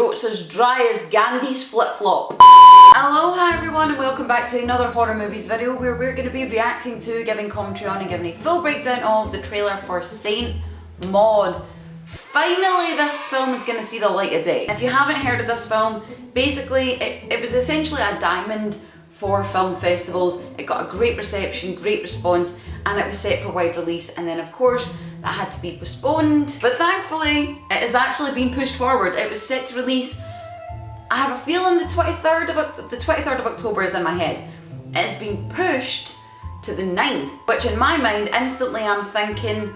throat's as dry as Gandhi's flip-flop. Aloha everyone and welcome back to another horror movies video where we're going to be reacting to, giving commentary on and giving a full breakdown of the trailer for Saint Maud. Finally this film is going to see the light of day. If you haven't heard of this film, basically it was essentially a diamond for film festivals. It got a great reception, great response, and it was set for wide release, and then of course that had to be postponed. But thankfully it has actually been pushed forward. It was set to release, I have a feeling the 23rd of October is in my head. It's been pushed to the 9th, which in my mind instantly I'm thinking,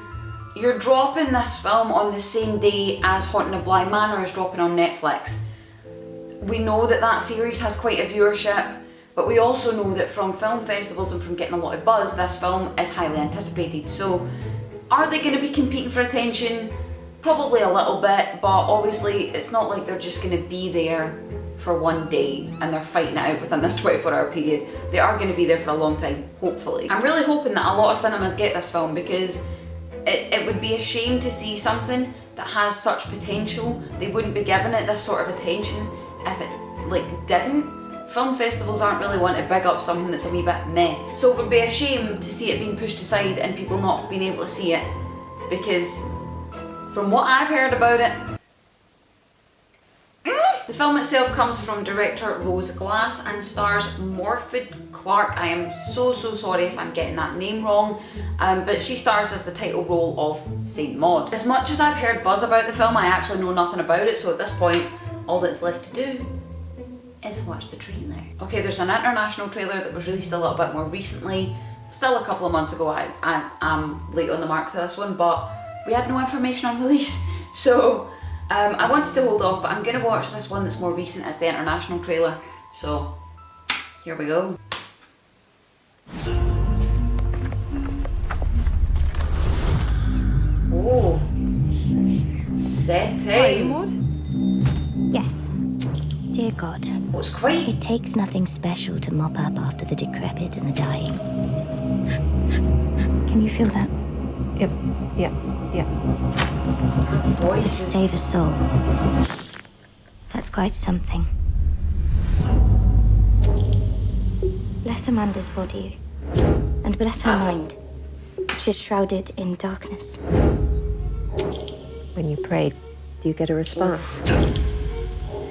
you're dropping this film on the same day as Haunting of Bly Manor is dropping on Netflix. We know that that series has quite a viewership, but we also know that from film festivals and from getting a lot of buzz, this film is highly anticipated. So are they going to be competing for attention? Probably a little bit, but obviously it's not like they're just going to be there for one day and they're fighting it out within this 24-hour period. They are going to be there for a long time, hopefully. I'm really hoping that a lot of cinemas get this film, because it would be a shame to see something that has such potential. They wouldn't be giving it this sort of attention if it didn't. Film festivals aren't really one to big up something that's a wee bit meh. So it would be a shame to see it being pushed aside and people not being able to see it, because from what I've heard about it, the film itself comes from director Rose Glass and stars Morfydd Clark. I am so sorry if I'm getting that name wrong, but she stars as the title role of Saint Maud. As much as I've heard buzz about the film, I actually know nothing about it, so at this point all that's left to do is watch the trailer. Okay, there's an international trailer that was released a little bit more recently, still a couple of months ago. I'm late on the mark to this one, but we had no information on release, so I wanted to hold off, but I'm gonna watch this one that's more recent as the international trailer, so here we go. Oh, setting. Maud? Yes. Dear God. Oh, it's quite... It takes nothing special to mop up after the decrepit and the dying. Can you feel that? Yep. Her voice To is... save a soul. That's quite something. Bless Amanda's body, and bless her mind, which is shrouded in darkness. When you pray, do you get a response?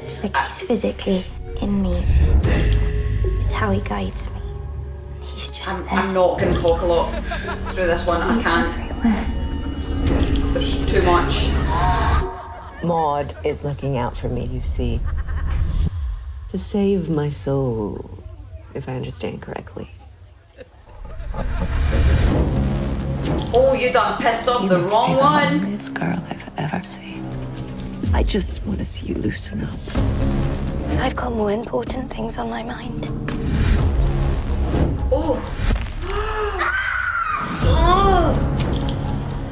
It's like he's physically in me. It's how he guides me. He's just there. I'm not going to talk a lot through this one. I He's can't. everywhere. There's too much. Maud is looking out for me, you see. To save my soul, if I understand correctly. Oh, you done pissed off the wrong one. This girl I've ever seen. I just want to see you loosen up. I've got more important things on my mind. Oh. Oh.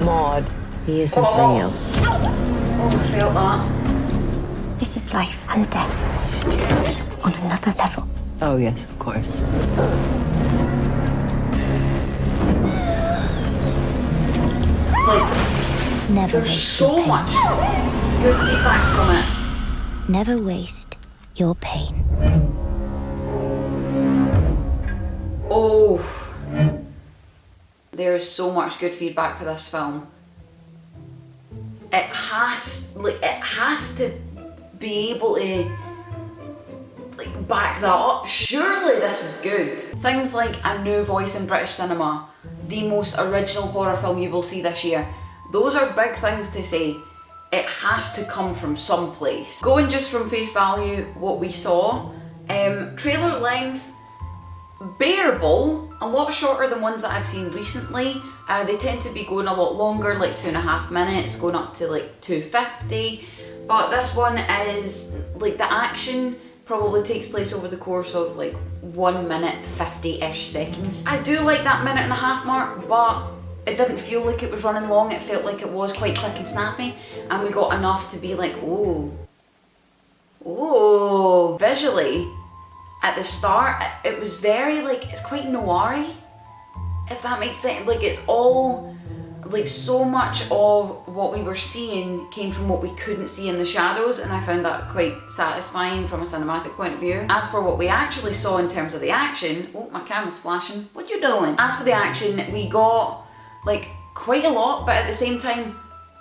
Maud, he isn't Oh. real. Oh, I felt that. This is life and death on another level. Oh, yes, of course. Like, Never there's waste so your pain. much good feedback from it. Never waste your pain. Oh. There is so much good feedback for this film. It has to be able to back that up. Surely this is good. Things like a new voice in British cinema, the most original horror film you will see this year. Those are big things to say. It has to come from someplace. Going just from face value, what we saw, trailer length, bearable, a lot shorter than ones that I've seen recently. They tend to be going a lot longer, like 2.5 minutes, going up to like 2:50. But this one is, like, the action probably takes place over the course of like 1 minute 50-ish seconds. I do like that 1.5 minute mark, but it didn't feel like it was running long. It felt like it was quite quick and snappy, and we got enough to be like, oh. Visually, at the start, it was very like, it's quite noir-y, if that makes sense. Like, it's all like so much of what we were seeing came from what we couldn't see in the shadows, and I found that quite satisfying from a cinematic point of view. As for what we actually saw in terms of the action, oh, my camera's flashing, what you doing? As for the action, we got like quite a lot, but at the same time,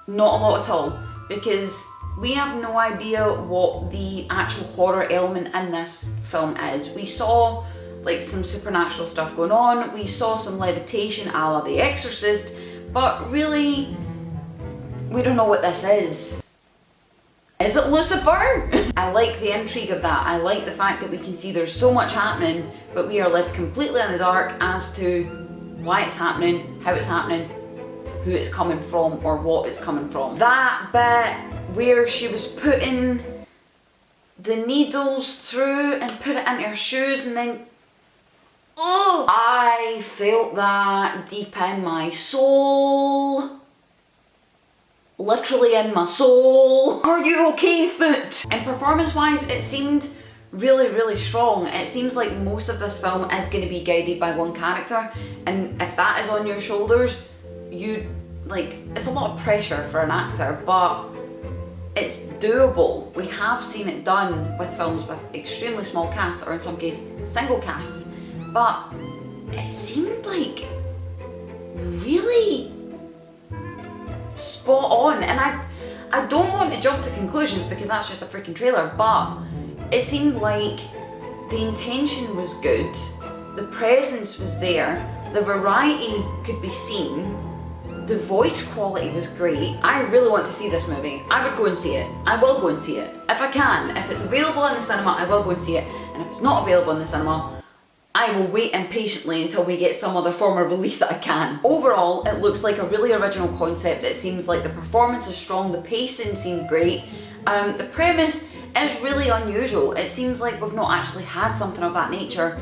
not a lot at all, because we have no idea what the actual horror element in this film is. We saw like some supernatural stuff going on, we saw some levitation a la The Exorcist, but really, we don't know what this is. Is it Lucifer? I like the intrigue of that. I like the fact that we can see there's so much happening, but we are left completely in the dark as to why it's happening, how it's happening, who it's coming from, or what it's coming from. That bit where she was putting the needles through and put it into her shoes and then, oh, I felt that deep in my soul. Literally in my soul. Are you okay, foot? And performance-wise, it seemed really, really strong. It seems like most of this film is going to be guided by one character, and if that is on your shoulders, it's a lot of pressure for an actor, but it's doable. We have seen it done with films with extremely small casts, or in some cases, single casts, but it seemed like really spot on. And I don't want to jump to conclusions because that's just a freaking trailer, but it seemed like the intention was good, the presence was there, the variety could be seen, the voice quality was great. I really want to see this movie. I would go and see it. I will go and see it. If I can. If it's available in the cinema, I will go and see it. And if it's not available in the cinema, I will wait impatiently until we get some other form of release that I can. Overall, it looks like a really original concept. It seems like the performance is strong, the pacing seemed great. The premise is really unusual. It seems like we've not actually had something of that nature,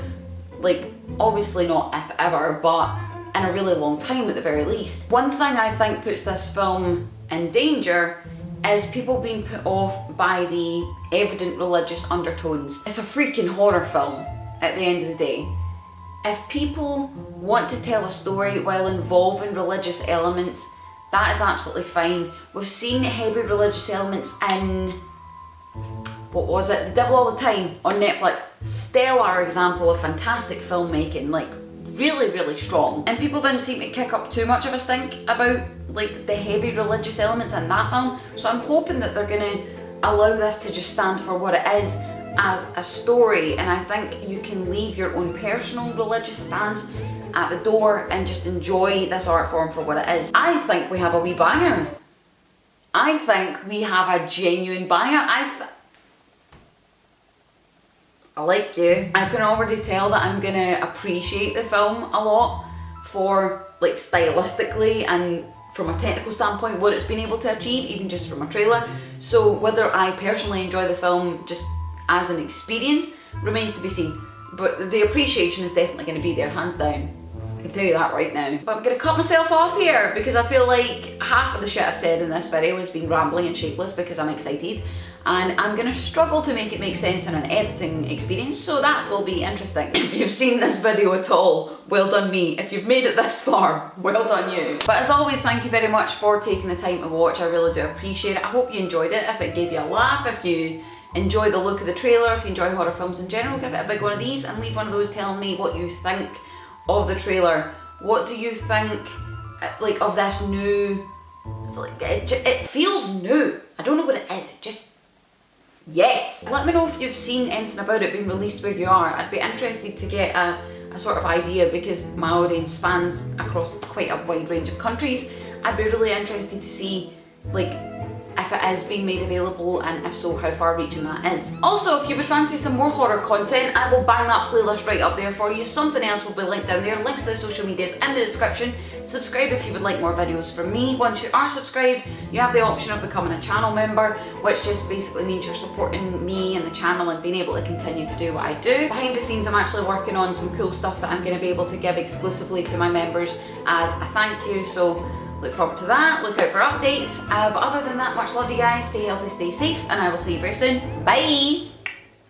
like obviously not if ever, but in a really long time at the very least. One thing I think puts this film in danger is people being put off by the evident religious undertones. It's a freaking horror film at the end of the day. If people want to tell a story while involving religious elements, that is absolutely fine. We've seen heavy religious elements in, what was it? The Devil All the Time on Netflix. Stellar example of fantastic filmmaking, like really, really strong. And people didn't seem to kick up too much of a stink about like the heavy religious elements in that film. So I'm hoping that they're gonna allow this to just stand for what it is, as a story, and I think you can leave your own personal religious stance at the door and just enjoy this art form for what it is. I think we have a wee banger. I think we have a genuine banger. I like you. I can already tell that I'm gonna appreciate the film a lot for like stylistically and from a technical standpoint what it's been able to achieve, even just from a trailer. So whether I personally enjoy the film just as an experience remains to be seen, but the appreciation is definitely going to be there, hands down. I can tell you that right now. But I'm going to cut myself off here because I feel like half of the shit I've said in this video has been rambling and shapeless because I'm excited, and I'm going to struggle to make it make sense in an editing experience, so that will be interesting. If you've seen this video at all, well done me. If you've made it this far, well done you. But as always, thank you very much for taking the time to watch. I really do appreciate it. I hope you enjoyed it. If it gave you a laugh, if you enjoy the look of the trailer, if you enjoy horror films in general, give it a big one of these and leave one of those telling me what you think of the trailer. What do you think like of this new, like, it feels new. I don't know what it is, it just, yes. Let me know if you've seen anything about it being released where you are. I'd be interested to get a sort of idea, because my audience spans across quite a wide range of countries. I'd be really interested to see like if it is being made available, and if so, how far reaching that is. Also, if you would fancy some more horror content, I will bang that playlist right up there for you. Something else will be linked down there, links to the social medias in the description. Subscribe if you would like more videos from me. Once you are subscribed, you have the option of becoming a channel member, which just basically means you're supporting me and the channel and being able to continue to do what I do. Behind the scenes, I'm actually working on some cool stuff that I'm going to be able to give exclusively to my members as a thank you, so look forward to that, look out for updates. But other than that, much love you guys, stay healthy, stay safe, and I will see you very soon. Bye!